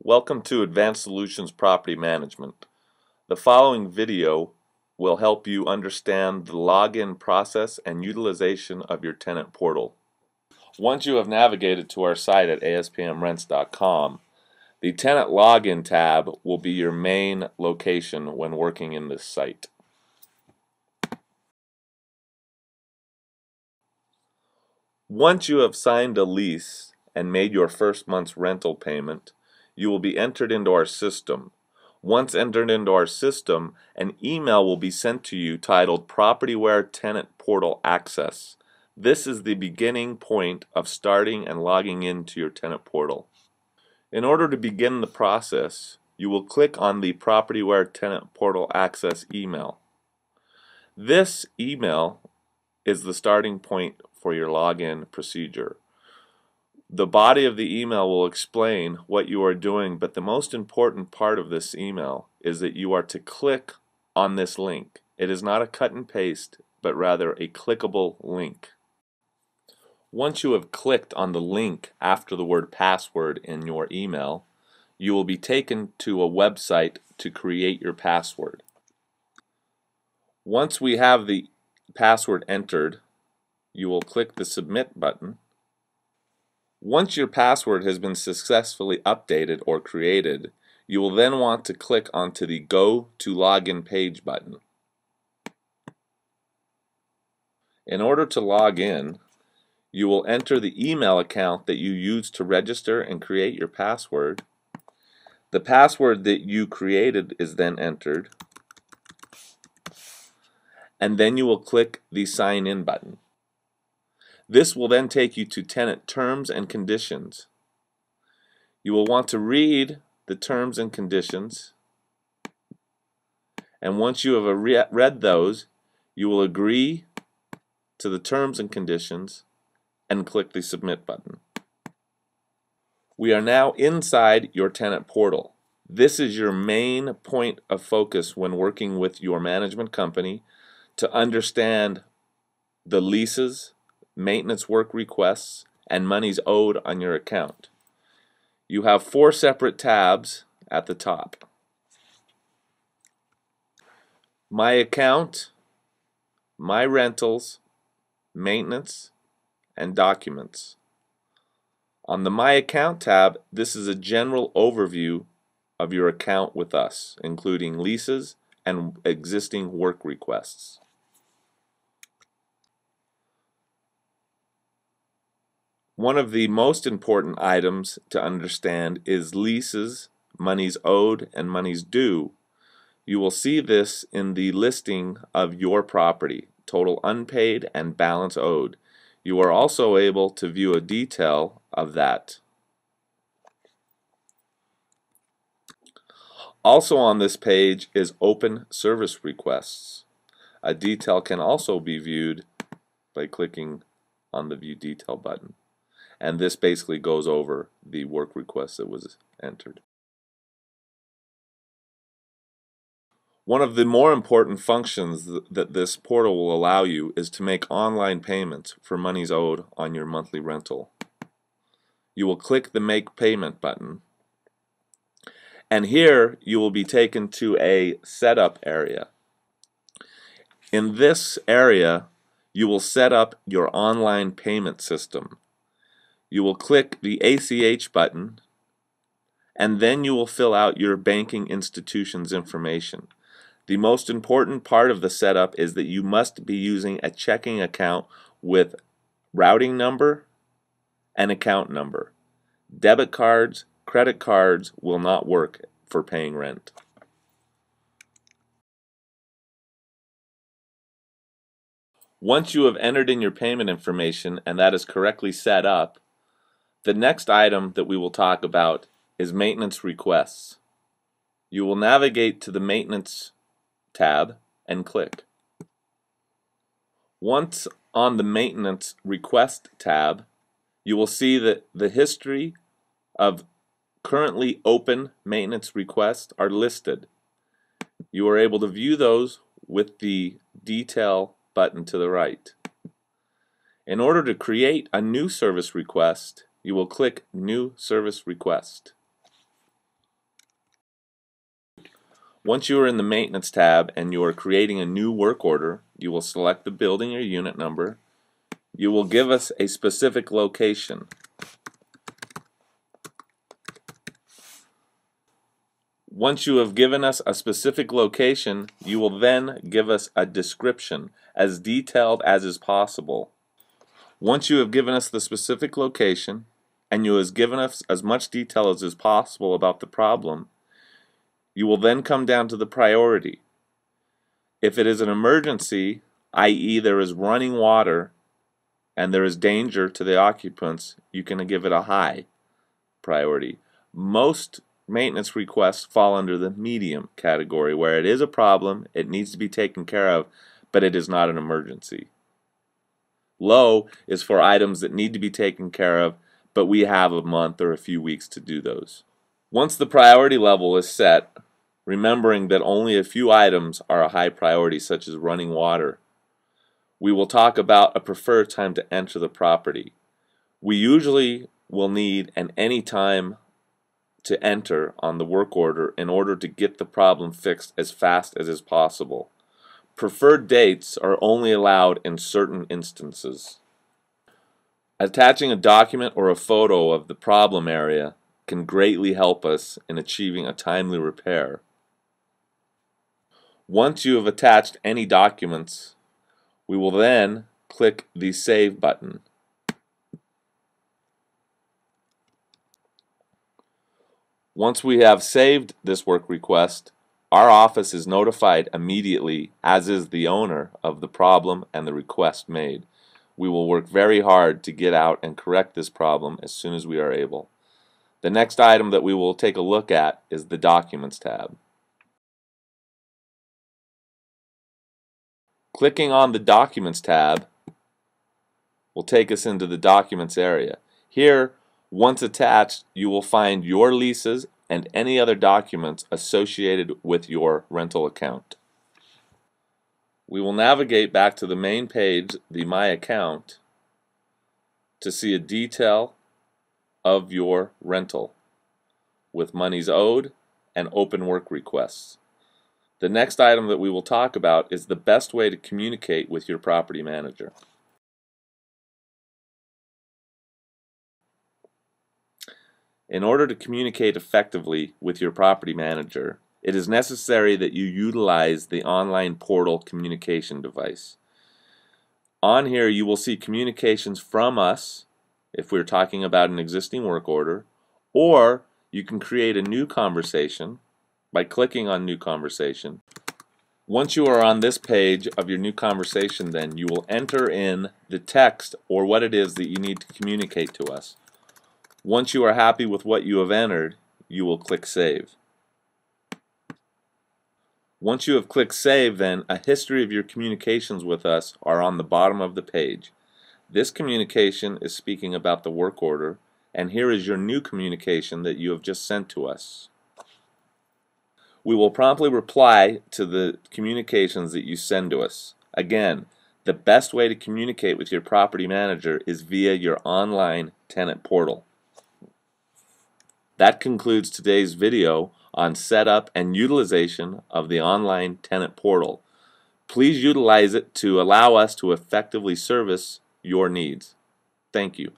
Welcome to Advanced Solutions Property Management. The following video will help you understand the login process and utilization of your tenant portal. Once you have navigated to our site at ASPMrents.com, the Tenant Login tab will be your main location when working in this site. Once you have signed a lease and made your first month's rental payment, you will be entered into our system. Once entered into our system, an email will be sent to you titled Propertyware Tenant Portal Access. This is the beginning point of starting and logging into your tenant portal. In order to begin the process, you will click on the Propertyware Tenant Portal Access email. This email is the starting point for your login procedure. The body of the email will explain what you are doing, but the most important part of this email is that you are to click on this link. It is not a cut and paste, but rather a clickable link. Once you have clicked on the link after the word password in your email, you will be taken to a website to create your password. Once we have the password entered, you will click the Submit button. Once your password has been successfully updated or created, you will then want to click onto the Go to Login Page button. In order to log in, you will enter the email account that you used to register and create your password. The password that you created is then entered, and then you will click the Sign In button. This will then take you to tenant terms and conditions. You will want to read the terms and conditions, and once you have read those, you will agree to the terms and conditions and click the Submit button. We are now inside your tenant portal. This is your main point of focus when working with your management company to understand the leases, maintenance work requests, and monies owed on your account. You have 4 separate tabs at the top. My Account, My Rentals, Maintenance, and Documents. On the My Account tab, this is a general overview of your account with us, including leases and existing work requests. One of the most important items to understand is leases, monies owed, and monies due. You will see this in the listing of your property, total unpaid and balance owed. You are also able to view a detail of that. Also on this page is Open Service Requests. A detail can also be viewed by clicking on the View Detail button. And this basically goes over the work request that was entered. One of the more important functions that this portal will allow you is to make online payments for monies owed on your monthly rental. You will click the Make Payment button, and here you will be taken to a setup area. In this area, you will set up your online payment system. You will click the ACH button, and then you will fill out your banking institution's information. The most important part of the setup is that you must be using a checking account with routing number and account number. Debit cards, credit cards will not work for paying rent. Once you have entered in your payment information and that is correctly set up, the next item that we will talk about is maintenance requests. You will navigate to the Maintenance tab and click. Once on the Maintenance Request tab, you will see that the history of currently open maintenance requests are listed. You are able to view those with the Detail button to the right. In order to create a new service request, you will click New Service Request. Once you are in the Maintenance tab and you are creating a new work order, you will select the building or unit number. You will give us a specific location. Once you have given us a specific location, you will then give us a description as detailed as is possible. Once you have given us the specific location and you have given us as much detail as is possible about the problem, you will then come down to the priority. If it is an emergency, i.e. there is running water and there is danger to the occupants, you can give it a high priority. Most maintenance requests fall under the medium category, where it is a problem, it needs to be taken care of, but it is not an emergency. Low is for items that need to be taken care of, but we have a month or a few weeks to do those. Once the priority level is set, remembering that only a few items are a high priority, such as running water, we will talk about a preferred time to enter the property. We usually will need an any time to enter on the work order in order to get the problem fixed as fast as is possible. Preferred dates are only allowed in certain instances. Attaching a document or a photo of the problem area can greatly help us in achieving a timely repair. Once you have attached any documents, we will then click the Save button. Once we have saved this work request, our office is notified immediately, as is the owner of the problem and the request made. We will work very hard to get out and correct this problem as soon as we are able. The next item that we will take a look at is the Documents tab. Clicking on the Documents tab will take us into the Documents area. Here, once attached, you will find your leases and any other documents associated with your rental account. We will navigate back to the main page, the My Account, to see a detail of your rental with monies owed and open work requests. The next item that we will talk about is the best way to communicate with your property manager. In order to communicate effectively with your property manager, it is necessary that you utilize the online portal communication device. On here you will see communications from us if we're talking about an existing work order, or you can create a new conversation by clicking on New Conversation. Once you are on this page of your new conversation, then you will enter in the text or what it is that you need to communicate to us. Once you are happy with what you have entered, you will click Save. Once you have clicked Save, then a history of your communications with us are on the bottom of the page. This communication is speaking about the work order, and here is your new communication that you have just sent to us. We will promptly reply to the communications that you send to us. Again, the best way to communicate with your property manager is via your online tenant portal. That concludes today's video on setup and utilization of the online tenant portal. Please utilize it to allow us to effectively service your needs. Thank you.